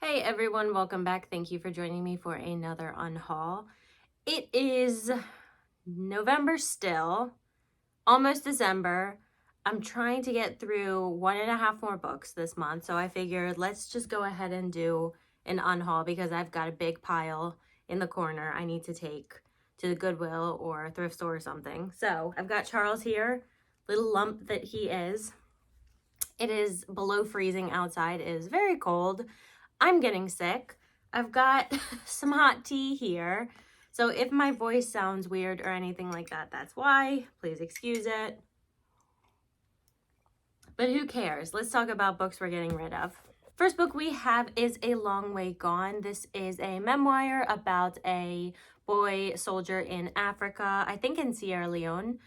Hey everyone, welcome back. Thank you for joining me for another unhaul. It is November still, almost December. I'm trying to get through 1.5 more books this month, so I figured let's just go ahead and do an unhaul because I've got a big pile in the corner I need to take to the Goodwill or thrift store or something. So I've got Charles here, little lump that he is. It is below freezing outside. It is very cold. I'm getting sick. I've got some hot tea here. So if my voice sounds weird or anything like that, that's why. Please excuse it. But who cares? Let's talk about books we're getting rid of. First book we have is A Long Way Gone. This is a memoir about a boy soldier in Africa, I think in Sierra Leone.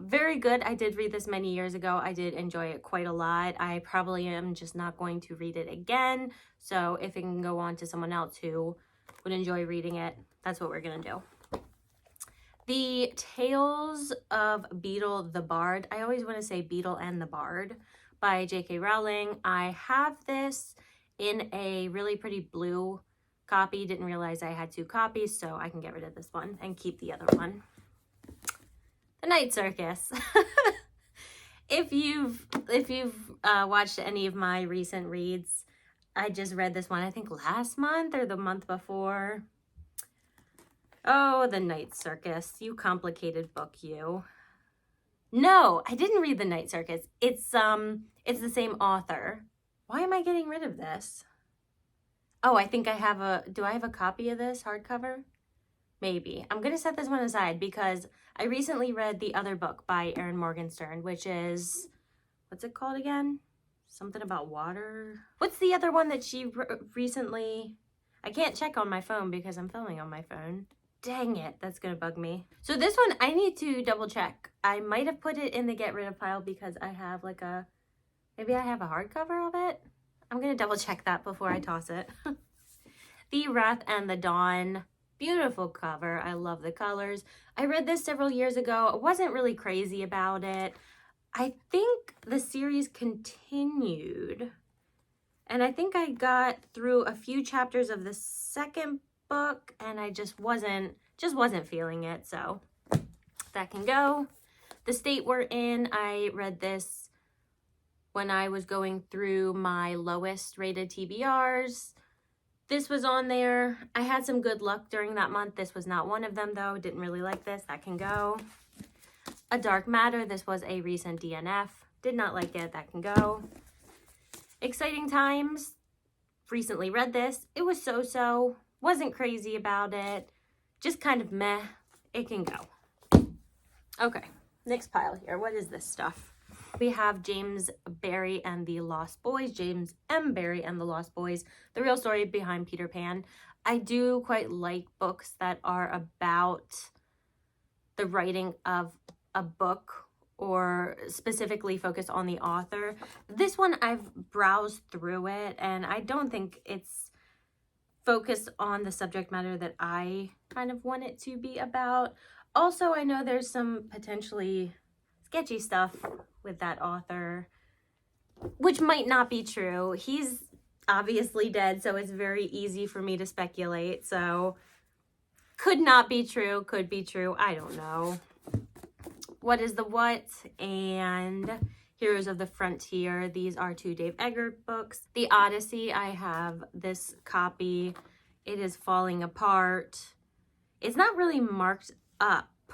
Very good. I did read this many years ago. I did enjoy it quite a lot. I probably am just not going to read it again. So if it can go on to someone else who would enjoy reading it, that's what we're going to do. The Tales of Beetle the Bard. I always want to say Beetle and the Bard by J.K. Rowling. I have this in a really pretty blue copy. Didn't realize I had 2 copies, so I can get rid of this one and keep the other one. The Night Circus. If you've watched any of my recent reads, I just read this one, I think last month or the month before. Oh, The Night Circus. You complicated book, you. No, I didn't read The Night Circus. It's the same author. Why am I getting rid of this? Oh, I think I have do I have a copy of this hardcover? Maybe. I'm going to set this one aside because I recently read the other book by Erin Morgenstern, which is, what's it called again? Something about water. What's the other one that she recently, I can't check on my phone because I'm filming on my phone. Dang it, that's going to bug me. So this one, I need to double check. I might have put it in the get rid of pile because I have like maybe I have a hardcover of it. I'm going to double check that before I toss it. The Wrath and the Dawn. Beautiful cover. I love the colors. I read this several years ago. I wasn't really crazy about it. I think the series continued. And I think I got through a few chapters of the second book and I just wasn't feeling it. So that can go. The State We're In. I read this when I was going through my lowest rated TBRs. This was on there. I had some good luck during that month. This was not one of them, though. Didn't really like this. That can go. A Dark Matter. This was a recent DNF. Did not like it. That can go. Exciting Times. Recently read this. It was so-so. Wasn't crazy about it. Just kind of meh. It can go. Okay. Next pile here. What is this stuff? We have James Barrie and the Lost Boys, James M. Barrie and the Lost Boys, the real story behind Peter Pan. I do quite like books that are about the writing of a book or specifically focus on the author. This one, I've browsed through it and I don't think it's focused on the subject matter that I kind of want it to be about. Also, I know there's some potentially sketchy stuff with that author, which might not be true. He's obviously dead, so it's very easy for me to speculate. So could not be true, could be true. I don't know. What is the What? And Heroes of the Frontier. These are 2 Dave Eggert books. The Odyssey, I have this copy. It is falling apart. It's not really marked up,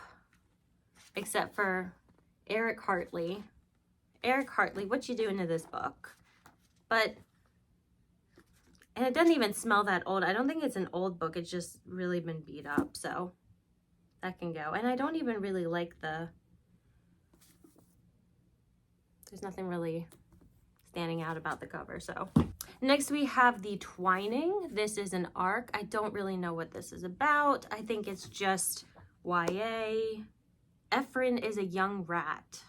except for Eric Hartley. Eric Hartley, what you doing to this book? And it doesn't even smell that old. I don't think it's an old book. It's just really been beat up, so that can go. And I don't even really like there's nothing really standing out about the cover, so. Next we have The Twining. This is an ARC. I don't really know what this is about. I think it's just YA. Ephraim is a young rat.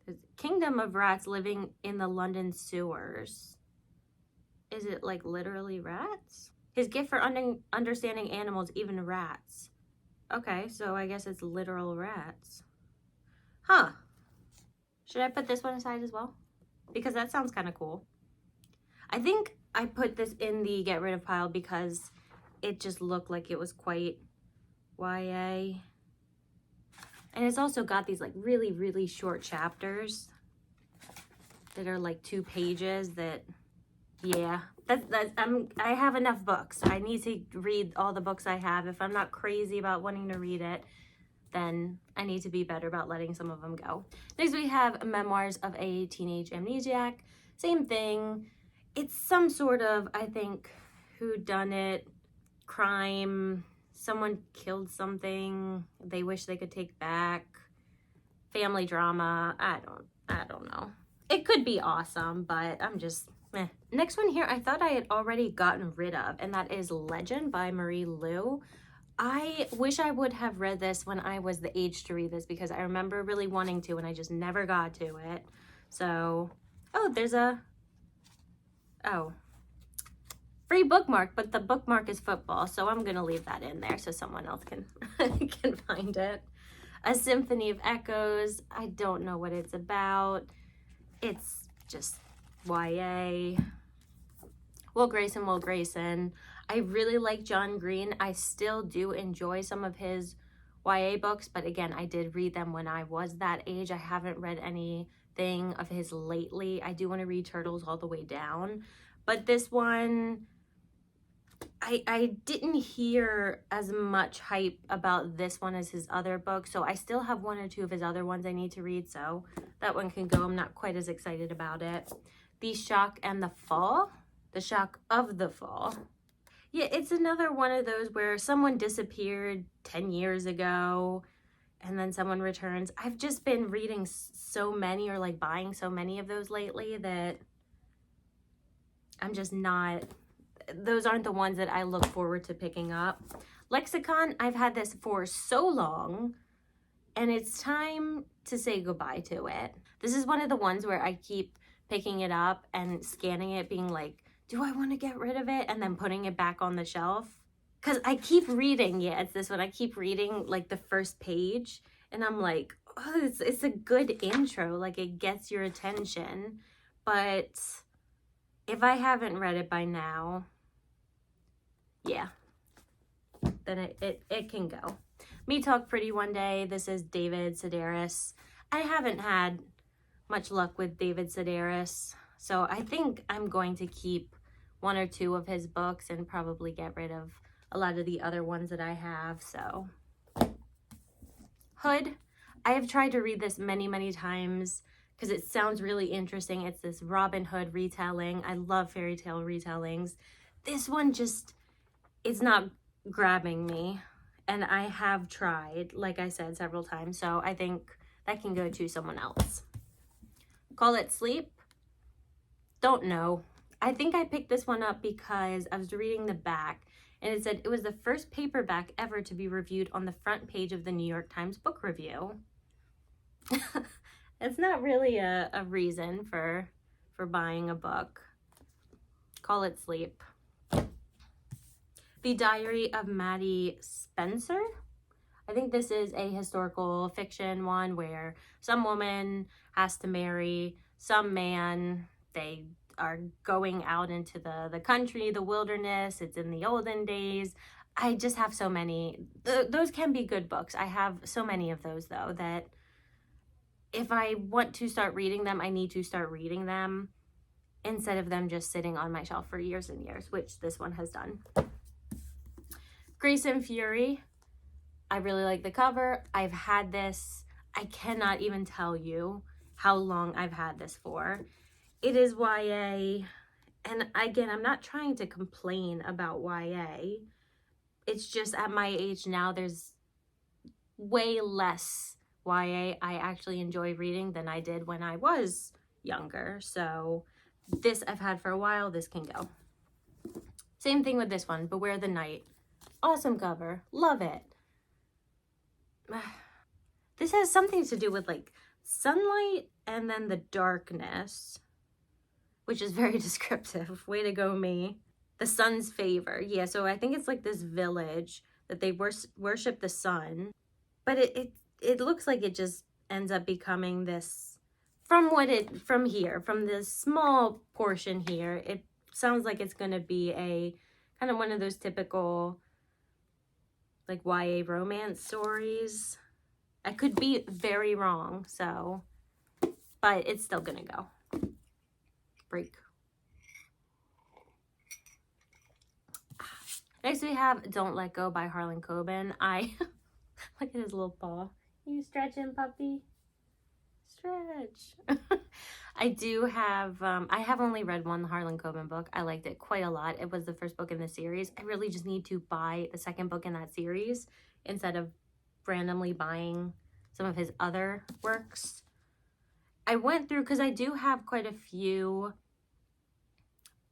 There's a kingdom of rats living in the London sewers. Is it like literally rats? His gift for understanding animals, even rats. Okay, so I guess it's literal rats. Huh. Should I put this one aside as well? Because that sounds kind of cool. I think I put this in the get rid of pile because it just looked like it was quite YA. And it's also got these like really, really short chapters that are like 2 pages that, yeah, I have enough books. I need to read all the books I have. If I'm not crazy about wanting to read it, then I need to be better about letting some of them go. Next we have Memoirs of a Teenage Amnesiac. Same thing. It's some sort of, I think, whodunit, crime, someone killed something they wish they could take back, family drama. I don't know. It could be awesome, but I'm just meh. Next one here I thought I had already gotten rid of, and that is Legend by Marie Lu. I wish I would have read this when I was the age to read this, because I remember really wanting to and I just never got to it. So, oh, there's a, oh, free bookmark, but the bookmark is football, so I'm gonna leave that in there so someone else can can find it. A Symphony of Echoes. I don't know what it's about. It's just YA. Will Grayson. I really like John Green. I still do enjoy some of his YA books, but again, I did read them when I was that age. I haven't read anything of his lately. I do want to read Turtles All the Way Down, but this one, I didn't hear as much hype about this one as his other books, so I still have 1 or 2 of his other ones I need to read, so that one can go. I'm not quite as excited about it. The Shock and the Fall. The Shock of the Fall. Yeah, it's another one of those where someone disappeared 10 years ago and then someone returns. I've just been reading so many, or like buying so many of those lately, that I'm just not, those aren't the ones that I look forward to picking up. Lexicon, I've had this for so long and it's time to say goodbye to it. This is one of the ones where I keep picking it up and scanning it, being like, do I want to get rid of it? And then putting it back on the shelf. Because I keep reading, yeah, it's this one. I keep reading like the first page and I'm like, oh, it's a good intro. Like it gets your attention. But if I haven't read it by now, yeah, then it can go. Me Talk Pretty One Day. This is David Sedaris. I haven't had much luck with David Sedaris, so I think I'm going to keep 1 or 2 of his books and probably get rid of a lot of the other ones that I have. So Hood, I have tried to read this many, many times because it sounds really interesting. It's this Robin Hood retelling. I love fairy tale retellings. This one just, it's not grabbing me, and I have tried, like I said, several times, so I think that can go to someone else. Call It Sleep. Don't know. I think I picked this one up because I was reading the back and it said it was the first paperback ever to be reviewed on the front page of the New York Times Book Review. It's not really a reason for buying a book. Call It Sleep. The Diary of Maddie Spencer. I think this is a historical fiction one where some woman has to marry some man. They are going out into the country, the wilderness. It's in the olden days. I just have so many. Those can be good books. I have so many of those, though, that if I want to start reading them, I need to start reading them instead of them just sitting on my shelf for years and years, which this one has done. Grace and Fury. I really like the cover. I've had this, I cannot even tell you how long I've had this for. It is YA, and again, I'm not trying to complain about YA. It's just at my age now, there's way less YA I actually enjoy reading than I did when I was younger. So this I've had for a while, this can go. Same thing with this one, Beware the Night. Awesome cover, love it. This has something to do with like sunlight and then the darkness, which is very descriptive. Way to go, me. The sun's favor. Yeah, so I think it's like this village that they worship the sun, but it looks like it just ends up becoming this, from this small portion here, it sounds like it's going to be a kind of one of those typical like YA romance stories. I could be very wrong, so, but it's still going to go. Break. Next we have Don't Let Go by Harlan Coben. Look at his little paw. You stretching, puppy? Stretch. I do have, I have only read one Harlan Coben book. I liked it quite a lot. It was the first book in the series. I really just need to buy the second book in that series instead of randomly buying some of his other works. I went through, because I do have quite a few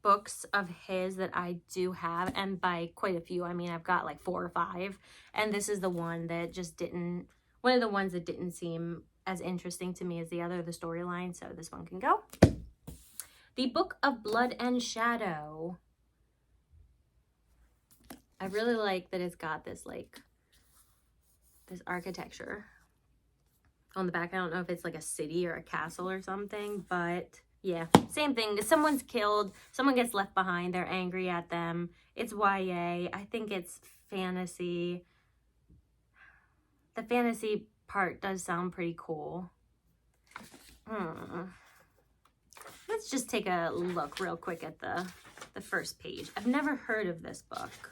books of his that I do have, and by quite a few I mean I've got like 4 or 5, and this is the one that just didn't, one of the ones that didn't seem as interesting to me as the other, the storyline, so this one can go. The Book of Blood and Shadow. I really like that it's got this like this architecture on the back. I don't know if it's like a city or a castle or something, but yeah, same thing. Someone's killed, someone gets left behind, they're angry at them. It's YA. I think it's fantasy. The fantasy part does sound pretty cool. Let's just take a look real quick at the first page. I've never heard of this book,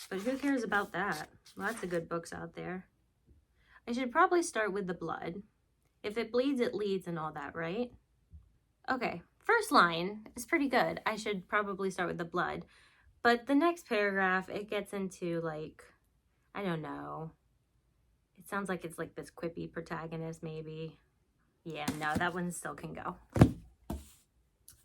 but who cares about that? Lots of good books out there. I should probably start with the blood. If it bleeds, it leads and all that, right? Okay, first line is pretty good. I should probably start with the blood. But the next paragraph, it gets into like, I don't know. It sounds like it's like this quippy protagonist maybe. Yeah, no, that one still can go.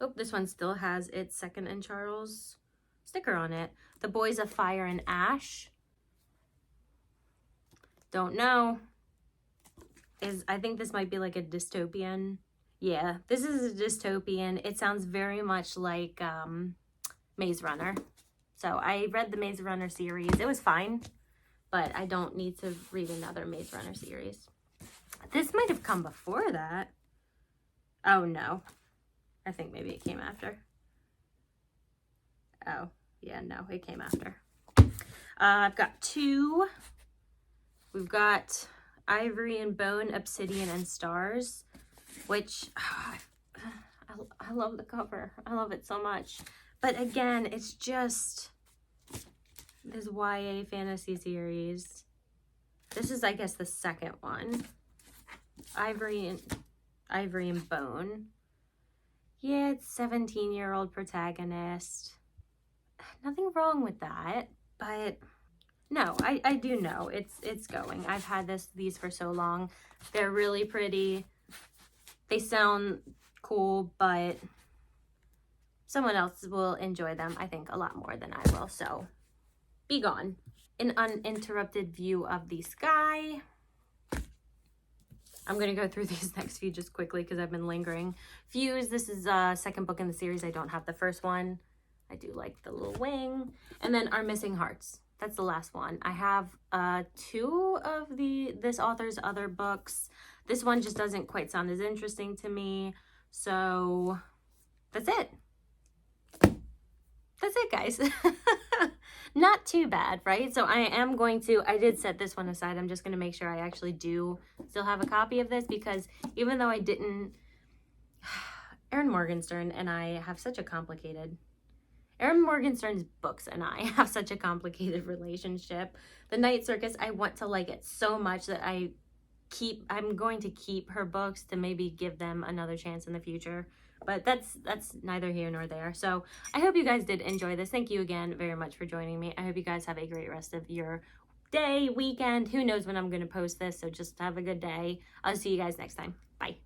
Oh, this one still has its Second and Charles sticker on it. The Boys of Fire and Ash. Don't know. I think this might be like a dystopian. Yeah, this is a dystopian. It sounds very much like Maze Runner. So I read the Maze Runner series. It was fine, but I don't need to read another Maze Runner series. This might have come before that. Oh, no. I think maybe it came after. Oh, yeah, no, it came after. I've got 2. We've got Ivory and Bone, Obsidian and Stars, which I love the cover. I love it so much. But again, it's just this YA fantasy series. This is, I guess, the second one. Ivory and Bone. Yeah, it's 17-year-old protagonist. Nothing wrong with that, but no, I do know it's going. I've had these for so long. They're really pretty. They sound cool, but someone else will enjoy them, I think, a lot more than I will. So, be gone. An Uninterrupted View of the Sky. I'm going to go through these next few just quickly because I've been lingering. Fuse, this is a second book in the series. I don't have the first one. I do like the little wing. And then Our Missing Hearts. That's the last one. I have 2 of this author's other books. This one just doesn't quite sound as interesting to me. So that's it. That's it, guys. Not too bad, right? So I did set this one aside. I'm just going to make sure I actually do still have a copy of this, because even though I didn't, Erin Morgenstern and I have such a complicated, Erin Morgenstern's books and I have such a complicated relationship. The Night Circus, I want to like it so much that I'm going to keep her books to maybe give them another chance in the future. But that's neither here nor there. So I hope you guys did enjoy this. Thank you again very much for joining me. I hope you guys have a great rest of your day, weekend. Who knows when I'm going to post this, so just have a good day. I'll see you guys next time. Bye.